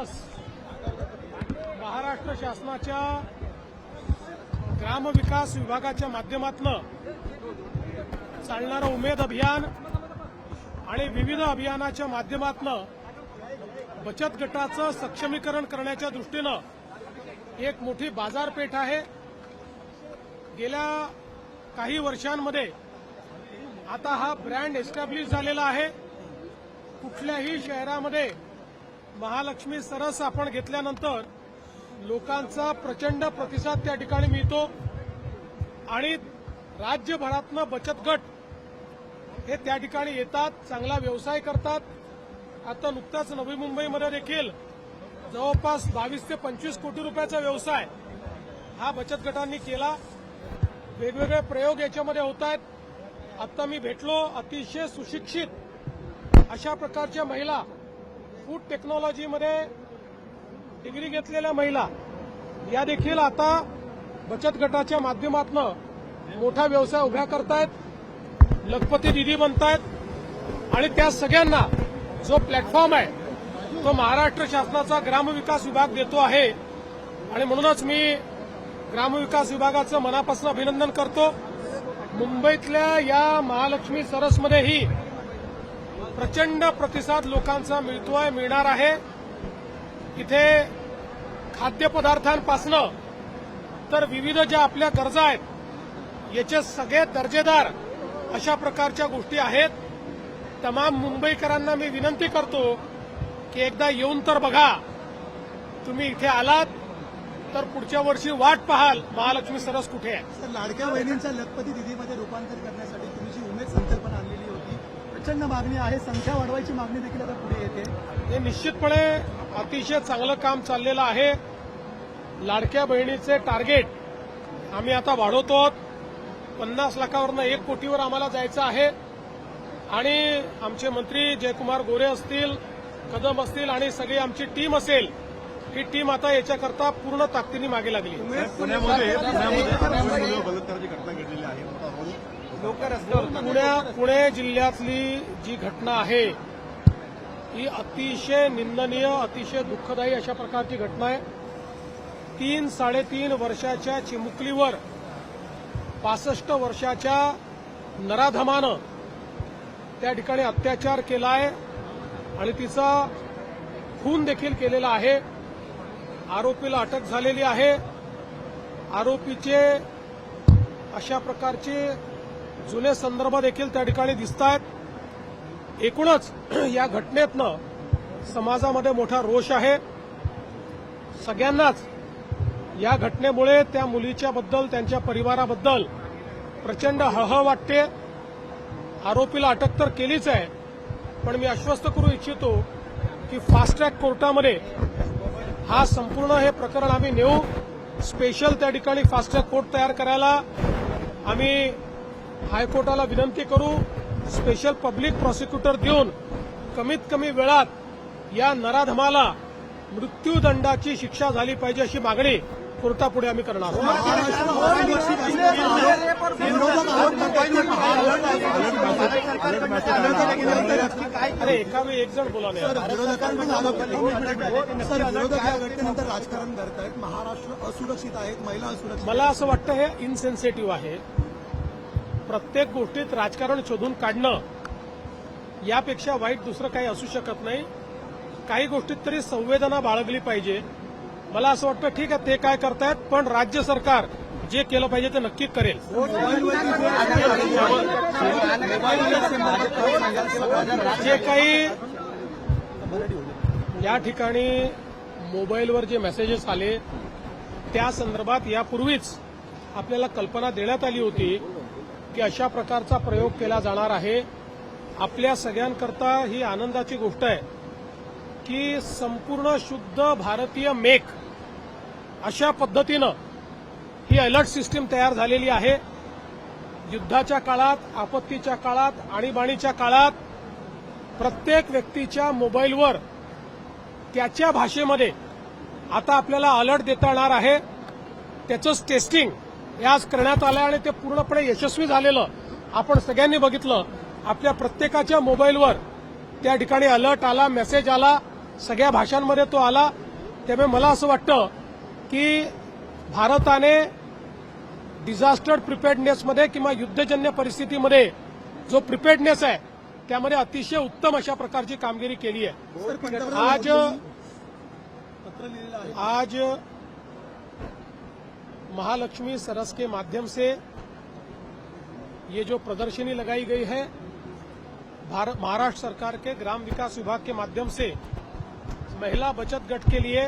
दिवस महाराष्ट्र शासनाच्या ग्रामविकास विभागाच्या माध्यमातून चालणारं उमेद अभियान आणि विविध अभियानाच्या माध्यमातून बचत गटाचं सक्षमीकरण करण्याच्या दृष्टीनं एक मोठी बाजारपेठ आहे। गेल्या काही वर्षांमध्ये आता हा ब्रँड एस्टॅब्लिश झालेला आहे। कुठल्याही शहरामध्ये महालक्ष्मी सरस आपण घेतल्यानंतर लोकांचा प्रचंड प्रतिसाद त्या ठिकाणी मिळतो आणि राज्यभरातनं बचत गट हे त्या ठिकाणी येतात, चांगला व्यवसाय करतात। आता नुकताच नवी मुंबईमध्ये देखील जवळपास 22 ते 25 कोटी रुपयाचा व्यवसाय हा बचत गटांनी केला। वेगवेगळे प्रयोग याच्यामध्ये होत आहेत। आता मी भेटलो अतिशय सुशिक्षित अशा प्रकारच्या महिला, फूड टेक्नॉलॉजीमध्ये डिग्री घेतलेल्या महिला या देखील आता बचत गटाच्या माध्यमातून मोठा व्यवसाय उभा करतायत, लखपती दीदी बनतायत आणि त्या सगळ्यांना जो प्लॅटफॉर्म आहे तो महाराष्ट्र शासनाचा ग्रामविकास विभाग देतो आहे आणि म्हणूनच मी ग्रामविकास विभागाचं मनापासून अभिनंदन करतो। मुंबईतल्या या महालक्ष्मी सरसमध्येही प्रचंड प्रतिसाद लोकांचा मिळणार आहे। इथे खाद्यपदार्थांपासून तर विविध ज्या आपल्या गरजा आहेत याचे सगळे दर्जेदार अशा प्रकारच्या गोष्टी आहेत। तमाम मुंबईकरांना मी विनंती करतो की एकदा येऊन तर बघा। तुम्ही इथे आलात तर पुढच्या वर्षी वाट पाहाल महालक्ष्मी सरस कुठे आहे। सर, लाडक्या बहिणींच्या लखपती दिदीमध्ये रूपांतर करण्यासाठी तुम्ही जी उमेद संकल्पना आणलेली होती, प्रचंड मागणी आहे, संख्या वाढवायची मागणी देखील आता पुढे येते। हे निश्चितपणे अतिशय चांगलं काम चाललेलं आहे। लाडक्या बहिणीचे टार्गेट आम्ही आता वाढवतो। 50 लाखावरनं 1 कोटीवर आम्हाला जायचं आहे आणि आमचे मंत्री जयकुमार गोरे असतील, कदम असतील आणि सगळी आमची टीम असेल, ही टीम आता याच्याकरता पूर्ण ताकदीने मागे लागली। पुणे जिल्ह्यातली जी घटना आहे ही अतिशय निंदनीय, अतिशय दुःखदायी अशा प्रकारची घटना आहे। 3-3.5 वर्षाच्या चिमुकलीवर 65 वर्षाच्या नराधमानं त्या ठिकाणी अत्याचार केला आहे आणि तिचा खून देखील केलेला आहे। आरोपीला अटक झालेली आहे। आरोपीचे अशा प्रकारचे जुने संदर्भ देखील त्या ठिकाणी दिसत आहेत। एकूणच या घटनेतनं समाजामध्ये मोठा रोष आहे। सगळ्यांनाच या घटनेमुळे त्या मुलीच्या बद्दल, त्यांच्या परिवाराबद्दल प्रचंड हळहळ वाटते। आरोपीला अटक तर केलीच आहे, पण मी आश्वस्त करू इच्छितो की फास्ट ट्रॅक कोर्टामध्ये हा संपूर्ण हे प्रकरण आम्ही नेऊ। स्पेशल त्या ठिकाणी फास्ट ट्रॅक कोर्ट तयार करायला आम्ही हायकोर्टाला विनंती करू। स्पेशल पब्लिक प्रॉसिक्युटर देऊन कमीत कमी वेळात या नराधमाला मृत्यूदंडाची शिक्षा झाली पाहिजे अशी मागणी कोर्टापुढे आम्ही करणार आहोत। अरे एकावेळी एक जण बोला नाही। विरोधकांनंतर राजकारण करतायत, महाराष्ट्र असुरक्षित आहेत, महिला असुरक्षित। मला असं वाटतं हे इनसेन्सिटिव्ह आहे। प्रत्येक गोष्टीत राजकारण शोधून काढणं यापेक्षा वाईट दुसरं काही असू शकत नाही। काही गोष्टीत तरी संवेदना बाळगली पाहिजे। मला असं वाटतं ठीक आहे ते काय करतायत, पण राज्य सरकार जे केलं पाहिजे ते नक्की करेल। जे काही या ठिकाणी मोबाईलवर जे मेसेजेस आले त्या संदर्भात यापूर्वीच आपल्याला कल्पना देण्यात आली होती की अशा प्रकारचा प्रयोग केला जाणार आहे। आपल्या सगळ्यांकरता ही आनंदाची गोष्ट आहे की संपूर्ण शुद्ध भारतीय मेक अशा पद्धतीनं ही अलर्ट सिस्टीम तयार झालेली आहे। युद्धाच्या काळात, आपत्तीच्या काळात, आणीबाणीच्या काळात प्रत्येक व्यक्तीच्या मोबाईलवर त्याच्या भाषेमध्ये आता आपल्याला अलर्ट देता येणार आहे। त्याचंच टेस्टिंग हे आज करण्यात आलं आणि ते पूर्णपणे यशस्वी झालेलं आपण सगळ्यांनी बघितलं। आपल्या प्रत्येकाच्या मोबाईलवर त्या ठिकाणी अलर्ट आला, मेसेज आला, सगळ्या भाषांमध्ये तो आला. त्यामुळे मला असं वाटतं की भारताने डिझास्टर प्रिपेअर्डनेसमध्ये किंवा युद्धजन्य परिस्थितीमध्ये जो प्रिपेअर्डनेस आहे त्यामध्ये अतिशय उत्तम अशा प्रकारची कामगिरी केली आहे. सर, पंतप्रधान आज पत्र लिहिलेलं आहे. आज महालक्ष्मी सरस के माध्यम से ये जो प्रदर्शनी लगाई गई है महाराष्ट्र सरकार के ग्राम विकास विभाग के माध्यम से महिला बचत गट के लिए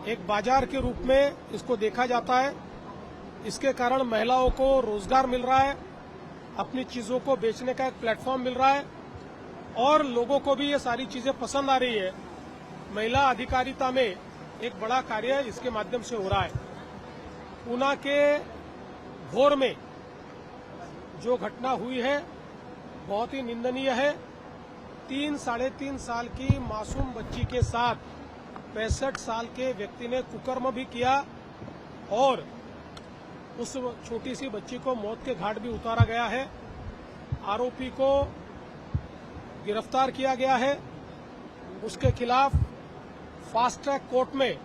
एक बाजार के रूप में इसको देखा जाता है. इसके कारण महिलाओं को रोजगार मिल रहा है, अपनी चीजों को बेचने का एक प्लेटफॉर्म मिल रहा है और लोगों को भी ये सारी चीजें पसंद आ रही है. महिला अधिकारिता में एक बड़ा कार्य इसके माध्यम से हो रहा है. पूना के भोर में जो घटना हुई है बहुत ही निंदनीय है. 3-3.5 साल की मासूम बच्ची के साथ 65 साल के व्यक्ति ने कुकर्म भी किया और उस छोटी सी बच्ची को मौत के घाट भी उतारा गया है. आरोपी को गिरफ्तार किया गया है. उसके खिलाफ फास्ट ट्रैक कोर्ट में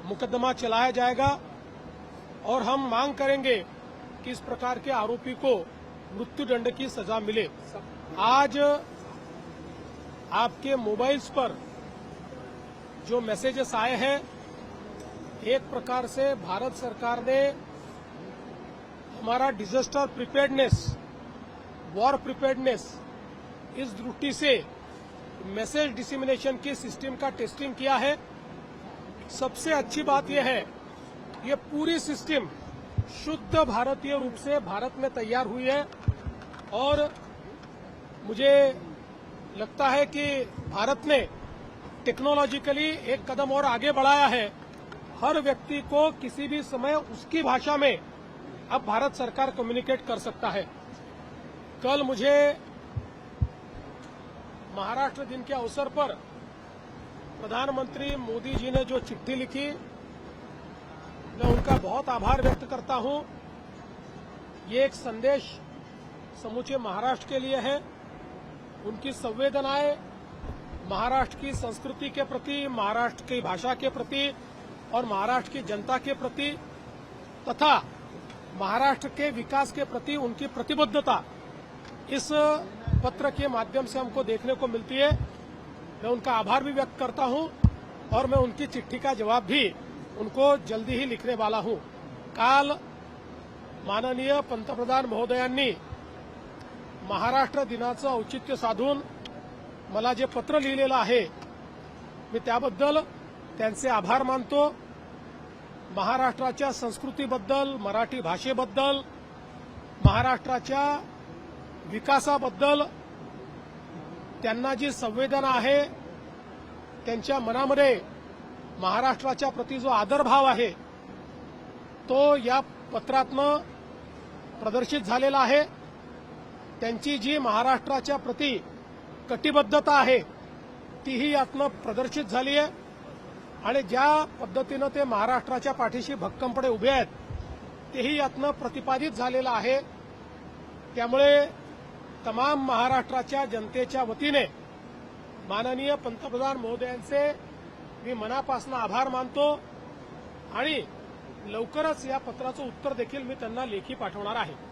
मुकदमा चलाया जाएगा और हम मांग करेंगे कि इस प्रकार के आरोपी को मृत्युदंड की सजा मिले. आज आपके मोबाइल्स पर जो मैसेजेस आए हैं, एक प्रकार से भारत सरकार ने हमारा डिजास्टर प्रिपेयर्डनेस, वॉर प्रिपेयर्डनेस, इस दृष्टि से मैसेज डिसिमिनेशन की सिस्टम का टेस्टिंग किया है. सबसे अच्छी बात यह है ये पूरी सिस्टम शुद्ध भारतीय रूप से भारत में तैयार हुई है और मुझे लगता है कि भारत ने टेक्नोलॉजिकली एक कदम और आगे बढ़ाया है. हर व्यक्ति को किसी भी समय उसकी भाषा में अब भारत सरकार कम्युनिकेट कर सकता है. कल मुझे महाराष्ट्र दिन के अवसर पर प्रधानमंत्री मोदी जी ने जो चिट्ठी लिखी, मैं उनका बहुत आभार व्यक्त करता हूं. ये एक संदेश समूचे महाराष्ट्र के लिए है. उनकी संवेदनाएं महाराष्ट्र की संस्कृति के प्रति, महाराष्ट्र की भाषा के प्रति और महाराष्ट्र की जनता के प्रति तथा महाराष्ट्र के विकास के प्रति उनकी प्रतिबद्धता इस पत्र के माध्यम से हमको देखने को मिलती है. मैं उनका आभार भी व्यक्त करता हूं और मैं उनकी चिट्ठी का जवाब भी उनको जल्दी ही लिखने वाला हूं. काल माननीय पंतप्रधान महोदयांनी महाराष्ट्र दिनाचं औचित्य साधून मला जे पत्र लिहिलेलं आहे मी त्याबद्दल त्यांचे आभार मानतो. महाराष्ट्राच्या संस्कृतीबद्दल, मराठी भाषेबद्दल, महाराष्ट्राच्या विकासाबद्दल त्यांना जी संवेदना आहे, त्यांच्या मनामध्ये महाराष्ट्राच्या प्रति जो आदरभाव आहे तो या पत्रातनं प्रदर्शित झालेला आहे. त्यांची जी महाराष्ट्राच्या प्रति कटिबद्धता आहे तीही यातनं प्रदर्शित झाली आहे आणि ज्या पद्धतीनं ते महाराष्ट्राच्या पाठीशी भक्कमपणे उभे आहेत तेही यातनं प्रतिपादित झालेलं आहे. त्यामुळे तमाम महाराष्ट्राच्या जनतेच्या वतीने माननीय पंतप्रधान महोदयांचे मी मनापासून आभार मानतो आणि लवकरच या पत्राचं उत्तर देखील मी त्यांना लेखी पाठवणार आहे.